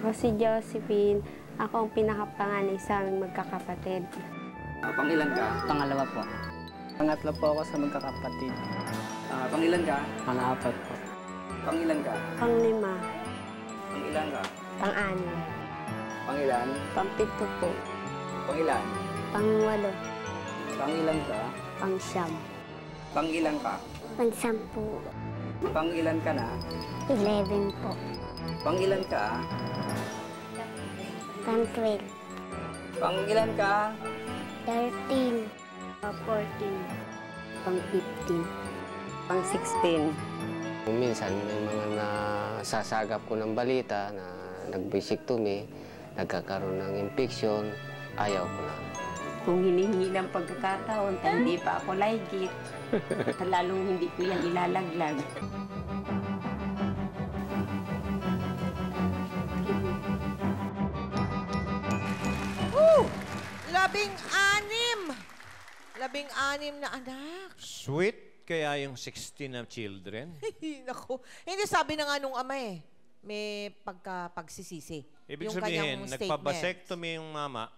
Ako si Josephine. Ako ang pinakapanganay sa aming magkakapatid. Pangilan ka? Pangalawa po. Pangatlo po ako sa magkakapatid. Pangilan ka? Pang-apat po. Pangilan ka? Panglima. Pangilan ka? Pang-anim. Pangilan? Pang-pito po. Pangilan? Pang-walo. Pangilan ka? Pang-siyam. Pangilan ka? Pang-sampu. Pangilan ka na? 11 po. Pangilan ka? Pang-12. Pangilan ka? 13. Pang-14. Pang-15. Pang-16. Minsan may mga nasasagap ko ng balita na nag-vasectomy, nagkakaroon ng infection, ayaw ko na. Kung hinihingi ng pagkakataon, hindi pa ako laigit. At lalong hindi ko yan ilalaglag. Woo! 16! 16 na anak. Sweet kaya yung 16 na children? Naku. Hindi, sabi na nga nung ama eh. May pagsisisi. Ibig yung sabihin, kanyang nagpabasectomy yung mama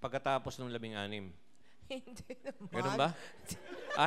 pagkatapos ng 16. Hindi naman. Ganun ba?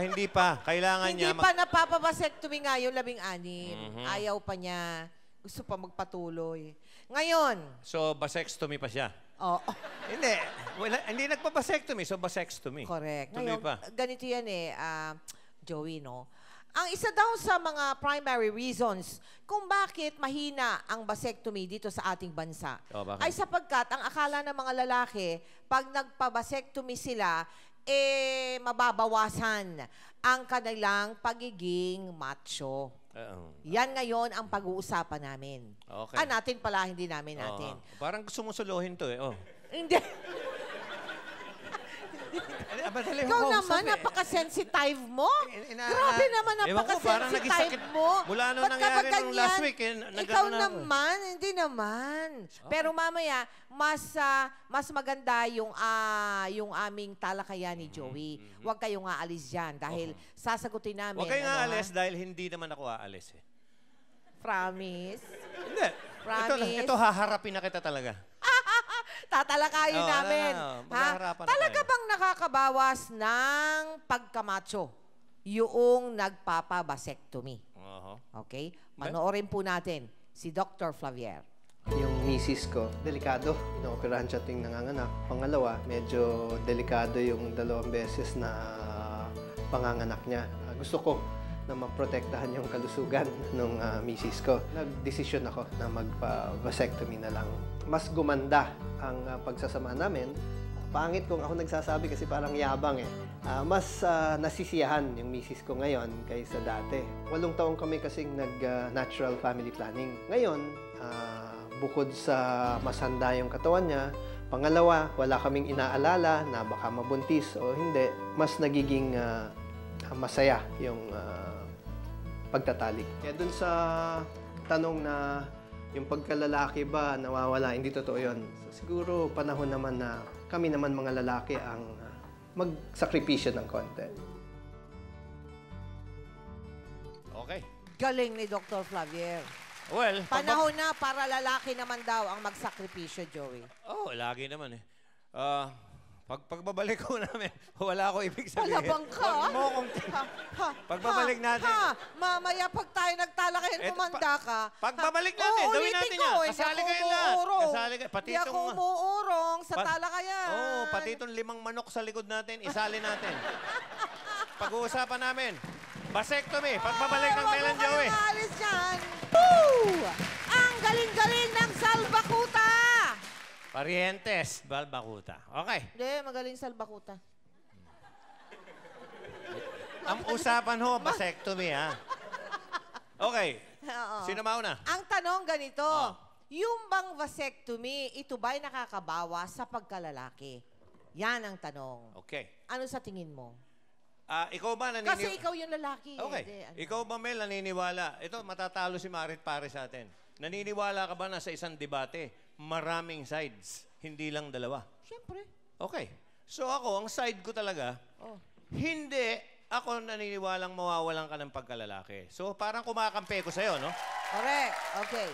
Hindi pa. Kailangan Hindi niya... pa napapabasectomy nga yung 16. Ayaw pa niya. Gusto pa magpatuloy. Ngayon. So, vasectomy pa siya? Oo. Hindi. Hindi nagpabasectomy, so vasectomy. Correct. Tuloy Ngayon, pa. ganito yan eh, Joey, no? Ang isa daw sa mga primary reasons kung bakit mahina ang vasectomy dito sa ating bansa ay sapagkat ang akala ng mga lalaki, pag nagpa-vasectomy sila, mababawasan ang kanilang pagiging macho. Yan ngayon ang pag-uusapan namin. Okay. Natin pala, hindi natin. Parang gusto mo suluhin to eh. Hindi. Ikaw naman, napaka-sensitive mo. Grabe naman, napaka-sensitive mo. Mula nung nangyari nung last week, ikaw naman, hindi naman. Pero mamaya, mas maganda yung aming talakayan ni Joey. Huwag kayong aalis dyan dahil sasagutin namin. Huwag kayong aalis dahil hindi naman ako aalis eh. Promise? Hindi. Promise? Ito haharapin na kita talaga. Tatalakayin namin. Talaga tayo. bang nakakabawas ng pagkamacho yung nagpapabasectomy? Okay? Panoorin po natin si Dr. Flavier. Yung misis ko, delikado. Inooperahan siya tuwing nanganganak. Pangalawa, medyo delikado yung 2 beses na panganganak niya. Gusto ko na maprotektahan yung kalusugan ng misis ko. Nagdesisyon ako na magpa-vasectomy na lang. Mas gumanda ang pagsasama namin. Pangit kung ako nagsasabi kasi parang yabang eh. Mas nasisiyahan yung misis ko ngayon kaysa dati. 8 taon kami kasing nag-natural family planning. Ngayon, bukod sa masanda yung katawan niya, pangalawa, wala kaming inaalala na baka mabuntis o hindi. Mas nagiging masaya yung pagtatalik. Kaya dun sa tanong na yung pagkalalaki ba nawawala, hindi totoo yun. So, siguro panahon naman na kami naman mga lalaki ang magsakripisyo ng konti. Okay. Galing ni Dr. Flavier. Well, Panahon na para lalaki naman daw ang magsakripisyo, Joey. Lagi naman eh. Pagbabalik ko namin, wala ko ibig sabihin. Palabang ka? Pagbabalik natin. Mamaya pag tayo nagtalakayan, kumanda ka. Pagbabalik natin, gawin natin yan. Kasali kayo lahat. Kasali kayo. Hindi ako umuurong sa talakayan. Pati itong 5 manok sa likod natin, isali natin. Pag-uusapan namin. Vasectomy, pagbabalik ng Mel and Joey. Huwag kayong dyan. Woo! Ang galing-galing ng salbakuta! Parientes, Balbakuta. Okay. Hindi, magaling salbakuta. Ang usapan ho, vasectomy ha. Okay. Sino mauna? Ang tanong ganito, yung bang vasectomy, ito ba'y nakakabawas sa pagkalalaki? Yan ang tanong. Okay. Ano sa tingin mo? Ikaw ba naniniwala? Kasi ikaw yung lalaki. Okay. Ikaw ba, Mel, naniniwala? Ito, matatalo si Marit Pare sa atin. Naniniwala ka ba na sa isang debate, maraming sides, hindi lang 2? Siyempre. Okay. So ako, ang side ko talaga, hindi ako naniniwalang mawawalan ka ng pagkalalaki. So parang kumakampi ko sa'yo, no? Correct. Okay.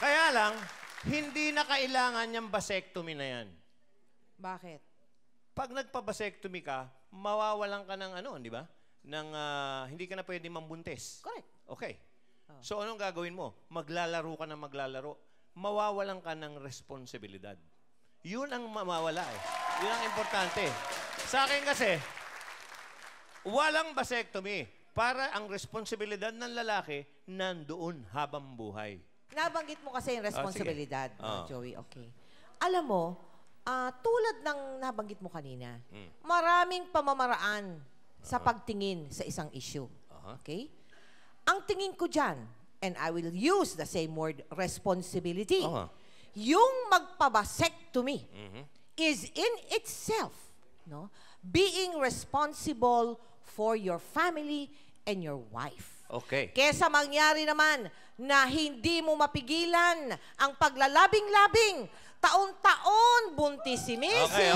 Kaya lang, Hindi na kailangan yung vasectomy na yan. Bakit? Pag nagpa-vasectomy ka, mawawalan ka ng ano, di ba? Hindi ka na pwede mambuntis. Correct. Okay. So anong gagawin mo? Maglalaro ka na maglalaro. Mawawalan ka ng responsibilidad. Yun ang mawawala eh. Yun ang importante. Sa akin kasi, walang vasectomy para ang responsibilidad ng lalaki nandoon habang buhay. Nabanggit mo kasi yung responsibilidad, sige. Joey. Okay. Alam mo, tulad ng nabanggit mo kanina, maraming pamamaraan sa pagtingin sa isang issue. Okay? Ang tingin ko dyan, and I will use the same word, responsibility, yung magpabasectomy is in itself being responsible for your family and your wife. Okay. Kesa mangyari naman na hindi mo mapigilan ang paglalabing-labing, taon-taon buntis si Mrs. Okay.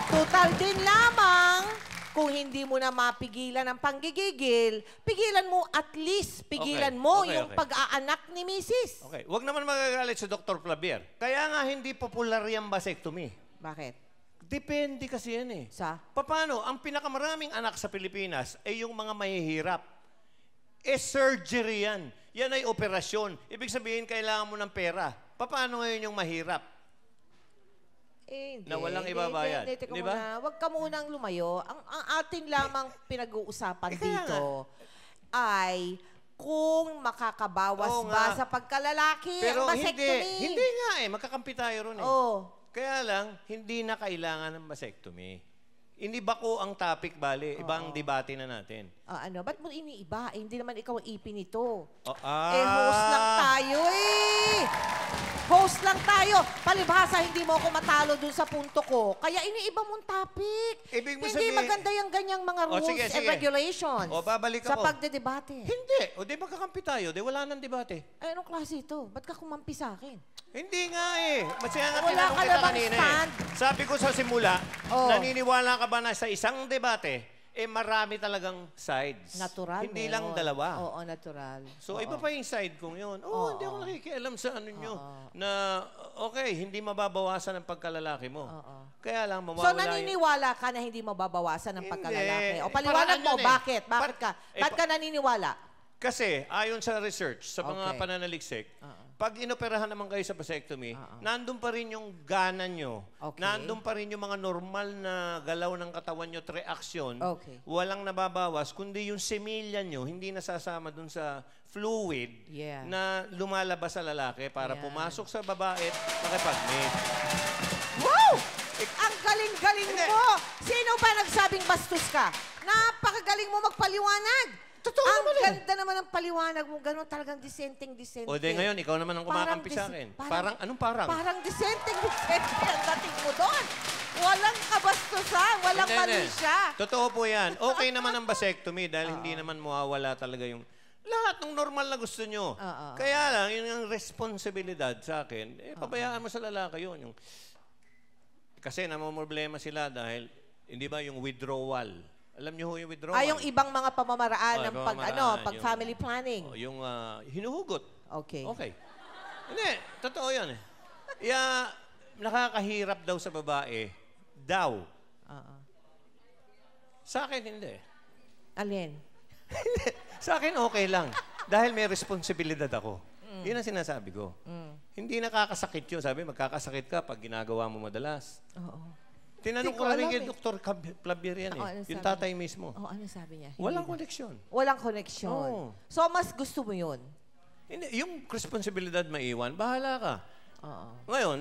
Total din lamang kung hindi mo na mapigilan ang panggigigil, pigilan mo at least, pigilan mo yung pag-aanak ni Mrs. Okay. Huwag naman magagalit si Dr. Flavier. Kaya nga hindi popular yung vasectomy. Bakit? Depende kasi yan eh. Sa? Paano? Ang pinakamaraming anak sa Pilipinas ay yung mga mahihirap. Surgery yan. Yan ay operasyon. Ibig sabihin, kailangan mo ng pera. Paano ngayon yung mahirap? Hindi. Na walang ibabayad. Teka Di ba? muna. Huwag ka munang lumayo. Ang atin lamang pinag-uusapan dito ay kung makakabawas ba sa pagkalalaki Pero ang vasectomy. hindi nga eh. Magkakampi tayo ron eh. Oh. Kaya lang, hindi na kailangan ng vasectomy. Iniba ko ang topic, bali. Ibang debate na natin. Ba't mo iniiba? Hindi naman ikaw ang ipin nito. Host Host lang tayo eh. Host lang tayo. Palibhasa, hindi mo ako matalo dun sa punto ko. Kaya iniiba mong topic. Ibig mo Hindi sabihin- maganda yung ganyang mga rules sige, and sige. regulations. Babalik sa ako. pagdedebate. Hindi. O di magkakampi tayo. Di wala nang debate. Ay, anong klase ito? Ba't ka kumampi sa akin? Hindi nga eh. Masaya nga Wala tinanong ka kita namang kanina stand. Sabi ko sa simula, Oh. naniniwala ka ba na sa isang debate, marami talagang sides. Natural. Hindi meron. lang dalawa. Oo, natural. So, Oo. iba pa yung side kong yun. Hindi ako nakikialam sa ano nyo. Oo. Na, okay, hindi mababawasan ang pagkalalaki mo. Kaya lang, So, mawawala naniniwala ka na hindi mababawasan ng Hindi. pagkalalaki? O Eh, paliwanag paraan mo, yun eh. bakit? Bakit ka? Ba't ka naniniwala? Kasi, ayon sa research, sa mga Okay. pananaliksik, pag inoperahan naman kayo sa vasectomy, nandun pa rin yung gana nyo. Okay. Nandun pa rin yung mga normal na galaw ng katawan nyo at reaksyon. Okay. Walang nababawas, kundi yung semilya nyo, hindi nasasama dun sa fluid Yeah. na lumalabas sa lalaki para Yeah. pumasok sa babae at makipag-mate. Wow! Ang galing-galing mo! Sino ba nagsabing bastos ka? Napakagaling mo magpaliwanag! Totoo ang naman eh. ganda naman ng paliwanag mo. Ganon talagang disenteng-disente. O, di ngayon, ikaw naman ang kumakampi sa akin. Parang, anong parang? Parang disenteng-disente ang dating mo doon. Walang kabastusan, walang Hindi. mali siya. Totoo po yan. Okay naman ang vasectomy dahil hindi naman mawawala talaga yung lahat ng normal na gusto nyo. Kaya lang, yun yung responsibilidad sa akin. Pabayaan mo sa lalaki yun. Kasi namamroblema sila dahil, hindi ba yung withdrawal? Alam niyo ho yung withdrawal? Yung ibang mga pamamaraan ng pag yung- family planning. Yung hinuhugot. Okay. Okay. Hindi, totoo yan eh. Nakakahirap daw sa babae. Daw. Sa akin, hindi. Alin? Sa akin, okay lang. Dahil may responsibilidad ako. Yun ang sinasabi ko. Hindi nakakasakit yun. Sabi, magkakasakit ka pag ginagawa mo madalas. Oo. Tinanong Hindi ko ko rin alam kay eh. Dr. Flavier yan eh. ano Yung sabi tatay mismo. Ano sabi niya? Walang koneksyon. Walang koneksyon. Oo. So, mas gusto mo yun? Hindi, yung responsibilidad maiwan, bahala ka. Oo. Ngayon,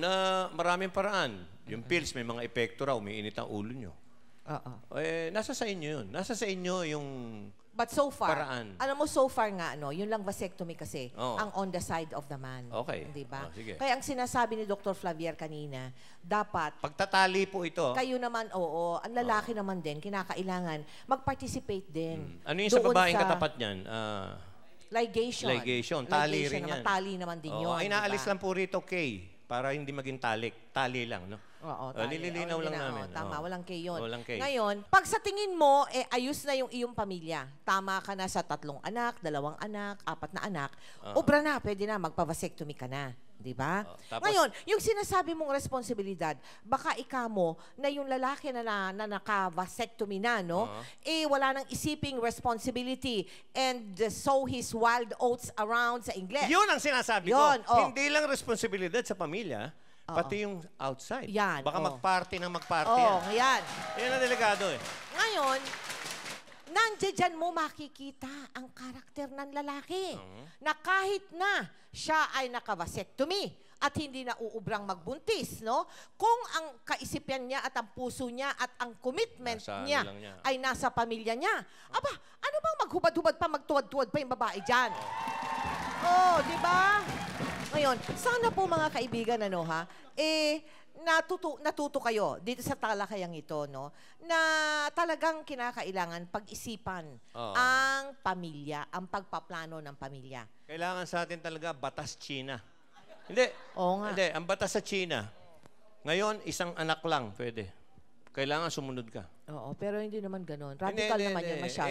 maraming paraan. Yung pills, may mga epekto raw, umiinit ang ulo nyo. Oo. Nasa sa inyo yun. Nasa sa inyo yung But so far, paraan. alam mo, so far nga, yun lang vasectomy kasi, Oo. ang on the side of the man. Okay. Di ba? Sige. Kaya ang sinasabi ni Dr. Flavier kanina, dapat, Pagtatali po ito. kayo naman, ang lalaki naman din, kinakailangan, mag-participate din. Ano yung sa doon babaeng katapat niyan? Ligation. Ligation. Tali rin naman, yan. Tali naman din yun. Ay, inaalis diba? lang po rito K para hindi maging talik. Tali lang, no? Oo, tali. Nililinaw lang namin. Tama, walang K yun. Walang K. Ngayon, pag sa tingin mo, ayos na yung iyong pamilya. Tama ka na sa 3 anak, 2 anak, 4 na anak. Obra na, pwede na, magpa-vasectomy ka na. Di ba? Tapos- Ngayon, yung sinasabi mong responsibilidad, baka ikamo na yung lalaki na naka-vasectomy na, no? Wala nang isiping responsibility and sow his wild oats around sa Ingles. Yun ang sinasabi Yun, ko. Hindi lang responsibilidad sa pamilya, pati yung outside. Yan, Baka mag-party ng mag-party Oo, yan. yan. Yan ang delikado eh. Ngayon, nandiyan mo makikita ang karakter ng lalaki na kahit na siya ay naka-vasectomy at hindi na uubrang magbuntis, no? Kung ang kaisipan niya at ang puso niya at ang commitment Nasa ano niya lang niya. ay nasa pamilya niya, aba, ano bang maghubad-hubad pa, magtuwad-tuwad pa yung babae dyan? Oh, di ba? Ngayon, sana po mga kaibigan, ano ha, natuto kayo dito sa talakayang ito, no, na talagang kinakailangan pag-isipan ang pamilya, ang pagpaplano ng pamilya. Kailangan sa atin talaga batas China. Hindi. Oo nga. Hindi. Ang batas sa China, ngayon, isang anak lang pwede. Kailangan sumunod ka. Oo, pero hindi naman ganun. Radical naman yan masyado.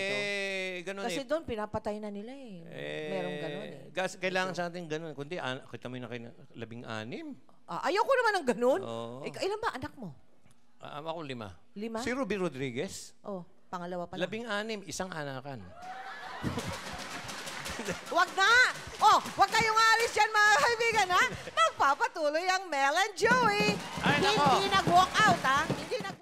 Ganun Kasi doon, pinapatay na nila eh. Merong ganun eh. Kailangan sa atin ganun. Kundi, kami na kayo 16. Ayoko naman ng ganun. Oo. Ilan ba anak mo? Ako 5. 5? Si Ruby Rodriguez, Oh, pangalawa pa lang. 16, isang anakan. Wag na! Oh, wag kayong alis dyan mga kaibigan, ha? Magpapatuloy ang Mel and Joey. Ay, nako. Hindi nag-walk out, ha?